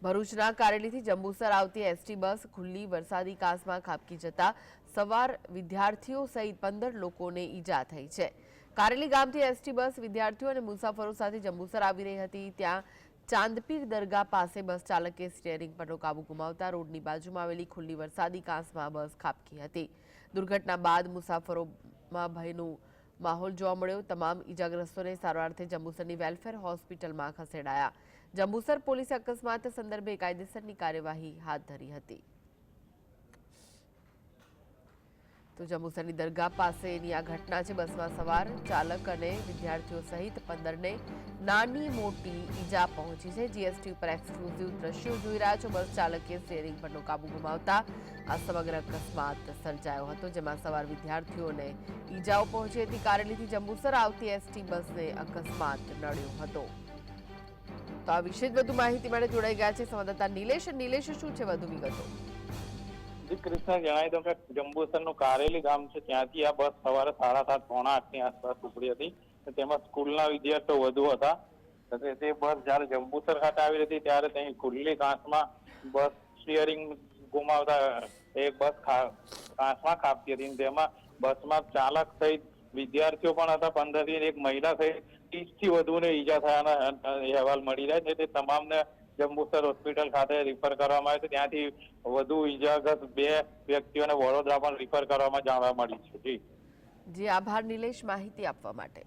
ભરૂચના કારેલીથી જંબુસર આવતી ST bus ખુલ્લી વરસાદી કાંસમાં ખાબકી જતા સવાર વિદ્યાર્થીઓ સહિત 15 લોકોને ઈજા થઈ છે। કારેલી ગામથી એસટી બસ વિદ્યાર્થીઓ અને મુસાફરો સાથે જંબુસર આવી રહી હતી। ત્યાં ચાંદપીર દરગાહ પાસે બસ ચાલકે સ્ટીયરિંગ પરનો કાબુ ગુમાવતા રોડની બાજુમાં આવેલી ખુલ્લી વરસાદી કાંસમાં બસ ખાબકી હતી। દુર્ઘટના બાદ મુસાફરોમાં ભયનો માહોલ જોવા મળ્યો। તમામ ઈજાગ્રસ્તોને સારવારથી જંબુસરની વેલફેર હોસ્પિટલમાં ખસેડાયા। જંબુસર પોલીસે અકસ્માત સંદર્ભે કાયદેસરની કાર્યવાહી હાથ ધરી હતી। તો જંબુસરની દરગાહ પાસેની આ ઘટના છે। બસમાં સવાર ચાલક અને વિદ્યાર્થીઓ સહિત 15ને નાની મોટી ઈજા પહોંચી છે। જીએસટી ઉપર એક્સક્લુઝિવ દ્રશ્યો જોઈ રહ્યા છો। બસ ચાલકે સ્ટીયરિંગ પરનો કાબુ ગુમાવતા આ સમગ્ર અકસ્માત સર્જાયો હતો, જેમાં સવાર વિદ્યાર્થીઓને ઈજાઓ પહોંચી હતી। કારેલીથી જંબુસર આવતી એસટી બસને અકસ્માત નડ્યો હતો। તો આ વિશે વધુ માહિતી માટે જોડાઈ ગયા છે સંવાદદાતા નિલેશ, શું છે વધુ વિગતો? કૃષ્ણ, જણાવી દઉં કે જંબુસરનું કારેલી ગામ છે, ત્યાંથી આ બસ સવારે 7:30 પોણા 8ની આસપાસ ઉપડી હતી। તેમાં સ્કૂલના વિદ્યાર્થીઓ વધુ હતા। તે બસ જયારે જંબુસર ખાતે આવી હતી ત્યારે ત્યાં ખુલ્લી કાંસમાં બસ સ્ટીયરિંગ ગુમાવતા એક બસ કાંસમાં ખાબકી હતી। તેમાં બસમાં ચાલક સહિત વિદ્યાર્થીઓ પણ હતા, 15થી એક મહિલા સહિત 30થી વધુને ઈજા થયાના અહેવાલ મળી રહ્યા છે। તે તમામને જંબુસર હોસ્પિટલ ખાતે રિફર કરવામાં આવે છે। ત્યાંથી વધુ ઈજાગ્રસ્ત 2 વ્યક્તિઓને વડોદરા પણ રિફર કરવામાં જાણવા મળી છે। જી આભાર નિલેશ, માહિતી આપવા માટે।